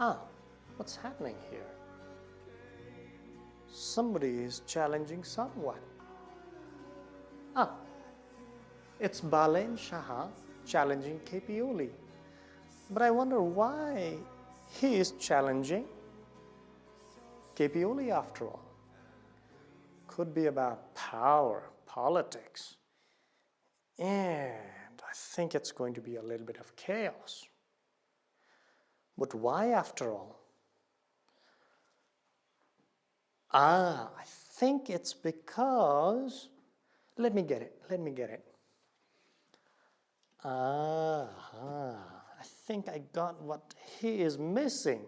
Ah, what's happening here? Somebody is challenging someone. Ah, it's Balen challenging KP Oli. But I wonder why he is challenging KP Oli after all. Could be about power, politics. And I think it's going to be a little bit of chaos. But why after all? I think it's because, let me get it. I think I got what he is missing.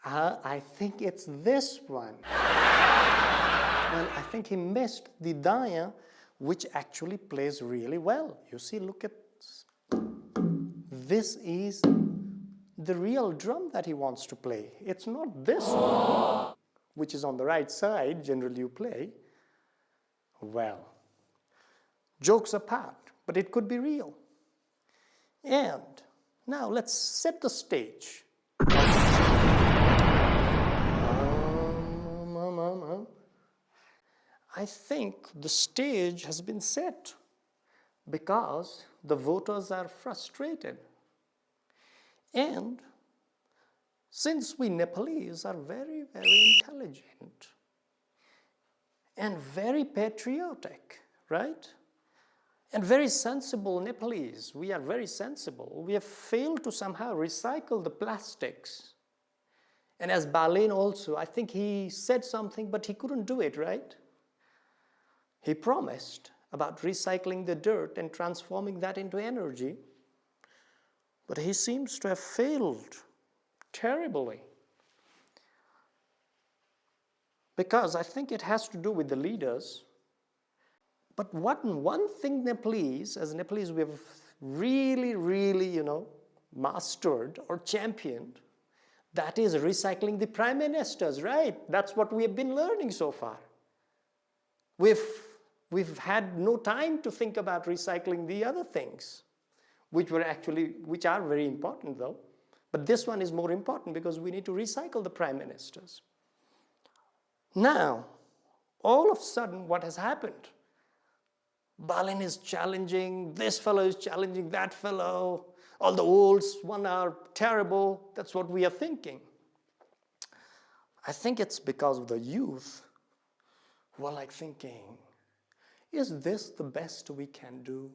I think it's this one. Well, I think he missed the dia, which actually plays really well. You see, look at this is the real drum that he wants to play. It's not this one, which is on the right side, generally you play. Well, jokes apart, but it could be real. And now let's set the stage. I think the stage has been set because the voters are frustrated. And since we Nepalese are very, very intelligent and very patriotic, right? And very sensible Nepalese, we are very sensible. We have failed to somehow recycle the plastics. And as Balen also, I think he said something, but he couldn't do it, right? He promised about recycling the dirt and transforming that into energy, but he seems to have failed terribly. Because I think it has to do with the leaders. But one thing as Nepalese, we have really, mastered or championed, that is recycling the prime ministers, right? That's what we have been learning so far. We've had no time to think about recycling the other things, which are very important though. But this one is more important because we need to recycle the prime ministers. Now, all of a sudden, what has happened? Balen is challenging, this fellow is challenging that fellow, all the old ones are terrible. That's what we are thinking. I think it's because of the youth who are like thinking, is this the best we can do?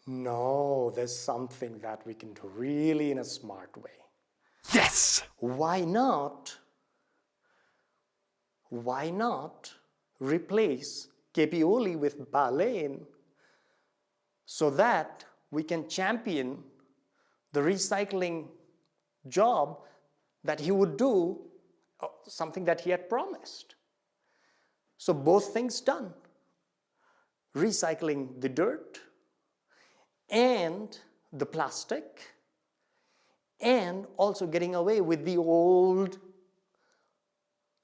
No, there's something that we can do really in a smart way. Yes! Why not replace KP Oli with Balen so that we can champion the recycling job that he would do, something that he had promised. So both things done. Recycling the dirt and the plastic, and also getting away with the old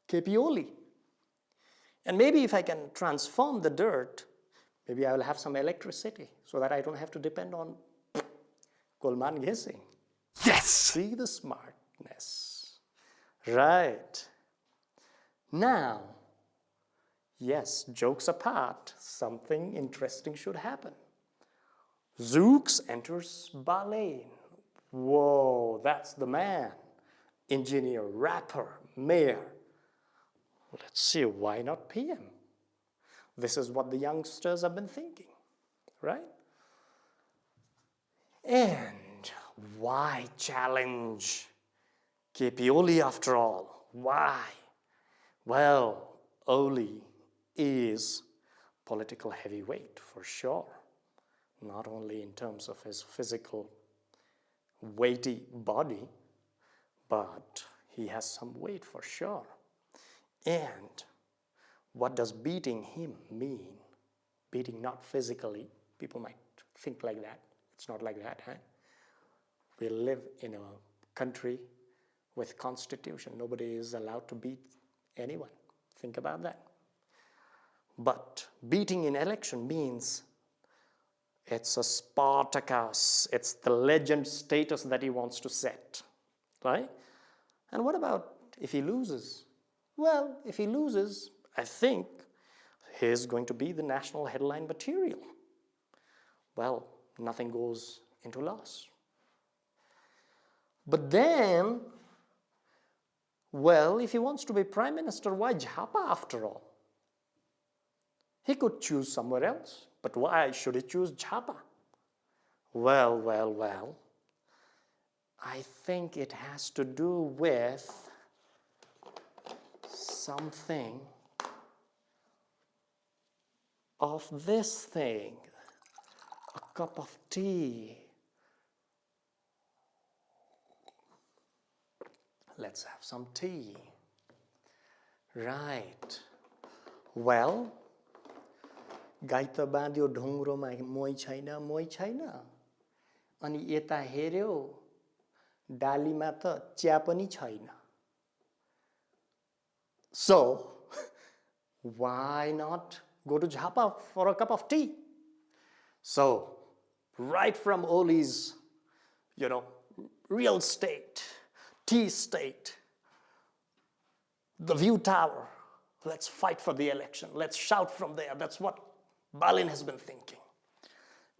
KP Oli. And maybe if I can transform the dirt, maybe I will have some electricity so that I don't have to depend on Coleman guessing. Yes! See the smartness. Right. Now, yes, jokes apart, something interesting should happen. Zooks enters Balen. Whoa, that's the man. Engineer, rapper, mayor. Let's see, why not PM? This is what the youngsters have been thinking, right? And why challenge KP Oli after all? Why? Well, Oli is political heavyweight for sure. Not only in terms of his physical weighty body, but he has some weight for sure. And what does beating him mean? Beating not physically. People might think like that. It's not like that, huh? We live in a country with constitution. Nobody is allowed to beat anyone. Think about that. But beating in election means It's a Spartacus. It's the legend status that he wants to set, right? And what about if he loses? Well, if he loses, I think he's going to be the national headline material. Well, nothing goes into loss. But then, well, if he wants to be prime minister, why Japa after all? He could choose somewhere else, but why should he choose Japa? Well, I think it has to do with something of this thing, a cup of tea. Let's have some tea. Right. Well, गाई त बाँध्यो ढुङ्ग्रोमा मोही छैन अनि यता हेर्यो डालीमा त chia पनि छैन. So, why not go to Japa for a cup of tea? So, right from Oli's, real estate, tea state, the view tower, let's fight for the election. Let's shout from there. That's what Balen has been thinking.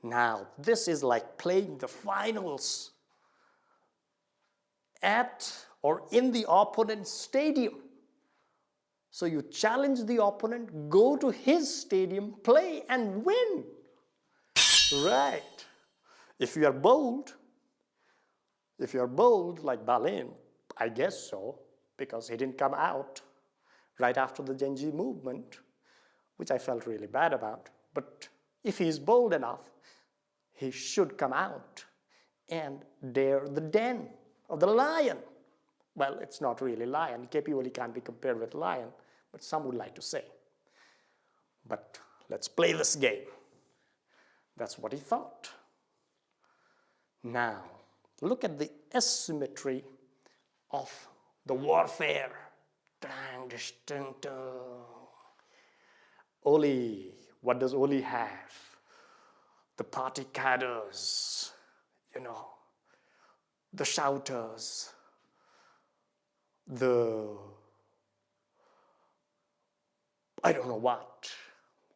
Now, this is like playing the finals at or in the opponent's stadium. So you challenge the opponent, go to his stadium, play and win. Right. If you are bold like Balen, I guess so, because he didn't come out right after the Gen Z movement, which I felt really bad about. But if he is bold enough, he should come out and dare the den of the lion. Well, it's not really lion. KP Oli can't be compared with lion, but some would like to say. But let's play this game. That's what he thought. Now, look at the asymmetry of the warfare. Oli, what does Oli have? The party cadres, the shouters, I don't know what,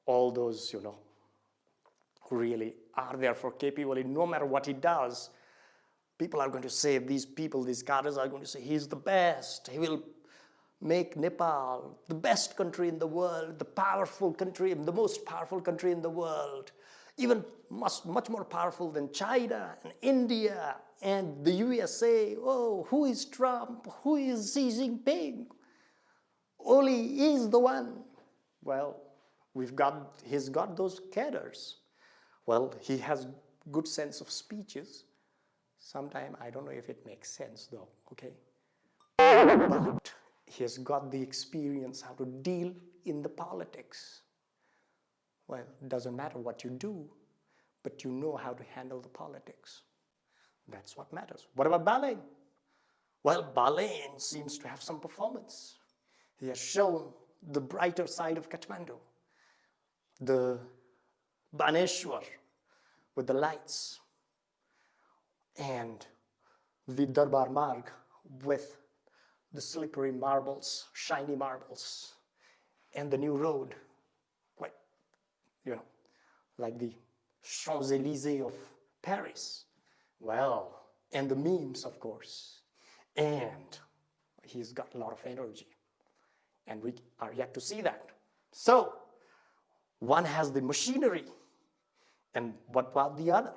all those, who really are there for KP Oli. No matter what he does, people are going to say, these cadres are going to say, he's the best. He will make Nepal the best country in the world, the most powerful country in the world, even much more powerful than China and India and the USA. Oh, who is Trump? Who is Xi Jinping? Oli is the one. Well, he's got those cadres. Well, he has good sense of speeches. Sometimes I don't know if it makes sense though, okay? But he has got the experience how to deal in the politics. Well, it doesn't matter what you do, but you know how to handle the politics. That's what matters. What about Balen? Well, Balen seems to have some performance. He has shown the brighter side of Kathmandu, the Baneshwar with the lights, and the Darbar Marg with the slippery marbles, shiny marbles, and the new road, quite, like the Champs-Élysées of Paris. Well, and the memes, of course. And he's got a lot of energy. And we are yet to see that. So, one has the machinery. And what about the other?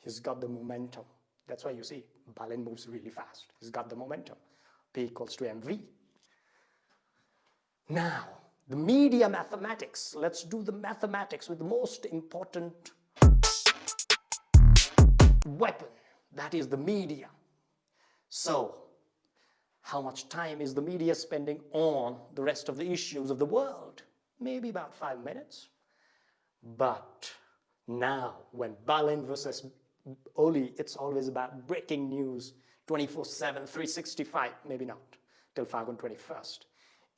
He's got the momentum. That's why you see, Balen moves really fast. He's got the momentum. P equals to mv. Now, the media mathematics. Let's do the mathematics with the most important weapon. That is the media. So, how much time is the media spending on the rest of the issues of the world? Maybe about 5 minutes. But now, when Balen versus Oli, it's always about breaking news 24/7, 365, maybe not, till Fagun 21st.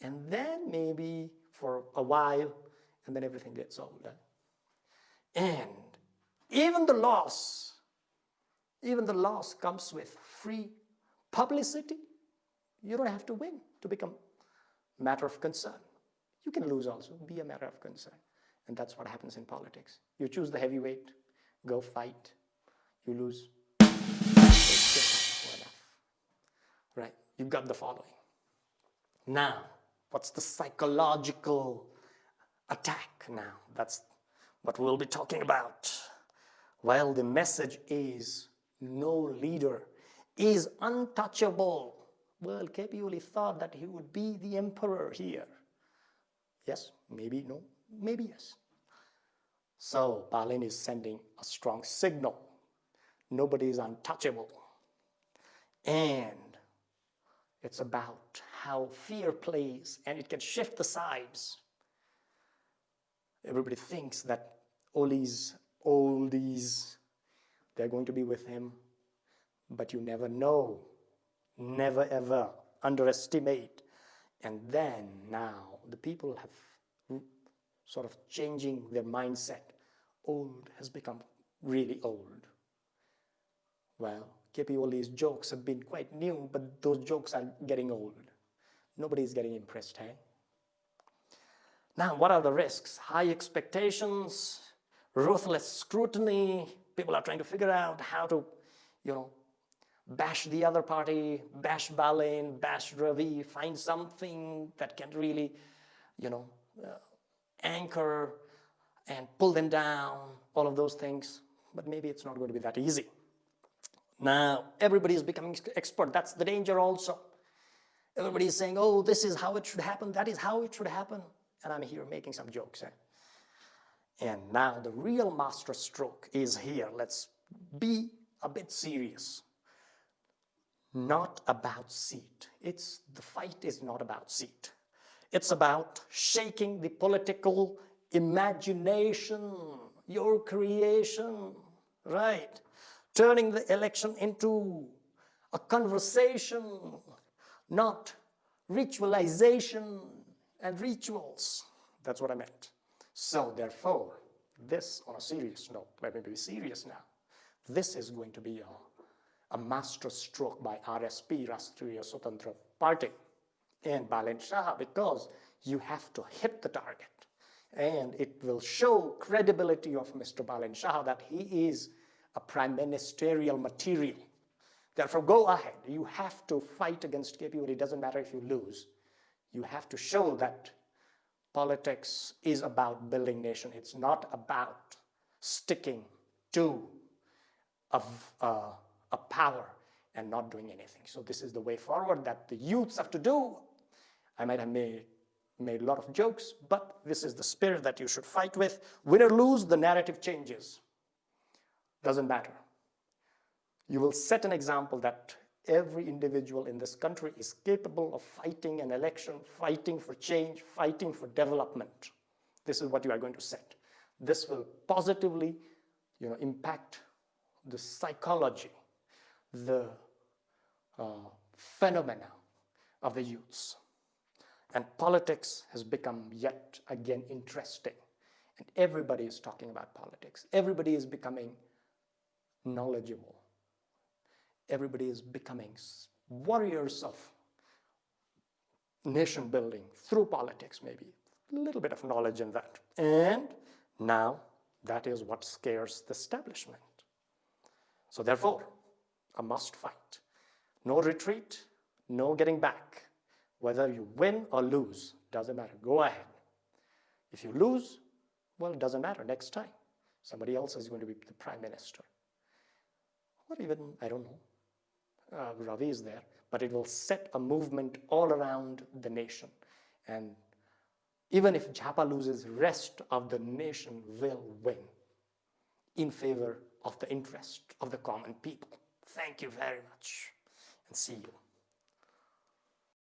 And then maybe for a while, and then everything gets all done. And Even the loss comes with free publicity. You don't have to win to become a matter of concern. You can lose also, be a matter of concern. And that's what happens in politics. You choose the heavyweight, go fight, you lose. Right? You got the following. Now, what's the psychological attack now? That's what we'll be talking about. Well, the message is no leader is untouchable. Well, KP Oli thought that he would be the emperor here. Yes, maybe no, maybe yes. So Balen is sending a strong signal. Nobody is untouchable. And it's about how fear plays, and it can shift the sides. Everybody thinks that Oli's oldies, they're going to be with him, but you never know. Never ever underestimate. And then now the people have sort of changing their mindset. Old has become really old. Well, KP Oli's jokes have been quite new, but those jokes are getting old. Nobody is getting impressed, hey? Now, what are the risks? High expectations, ruthless scrutiny. People are trying to figure out how to, bash the other party, bash Balen, bash Ravi, find something that can really, anchor and pull them down, all of those things. But maybe it's not going to be that easy. Now, everybody is becoming expert. That's the danger also. Everybody is saying, oh, this is how it should happen. That is how it should happen. And I'm here making some jokes. And now the real master stroke is here. Let's be a bit serious. Not about seat. The fight is not about seat. It's about shaking the political imagination, your creation, right? Turning the election into a conversation, not ritualization and rituals. That's what I meant. So therefore, this on a serious note, let me be serious now. This is going to be a master stroke by RSP, Rashtriya Swatantra Party, and Balen Shah, because you have to hit the target. And it will show credibility of Mr. Balen Shah that he is a prime ministerial material. Therefore, go ahead. You have to fight against KP Oli. It doesn't matter if you lose. You have to show that politics is about building nation. It's not about sticking to a power and not doing anything. So this is the way forward that the youths have to do. I might have made a lot of jokes, but this is the spirit that you should fight with. Win or lose, the narrative changes. Doesn't matter. You will set an example that every individual in this country is capable of fighting an election, fighting for change, fighting for development. This is what you are going to set. This will positively, impact the psychology, the phenomena of the youths. And politics has become yet again interesting. And everybody is talking about politics. Everybody is becoming knowledgeable. Everybody is becoming warriors of nation building through politics, maybe. A little bit of knowledge in that. And now that is what scares the establishment. So therefore, a must fight. No retreat, no getting back. Whether you win or lose, doesn't matter. Go ahead. If you lose, well, it doesn't matter. Next time, somebody else is going to be the prime minister. Or even, I don't know, Ravi is there. But it will set a movement all around the nation. And even if Jhapa loses, rest of the nation will win in favor of the interest of the common people. Thank you very much, and see you.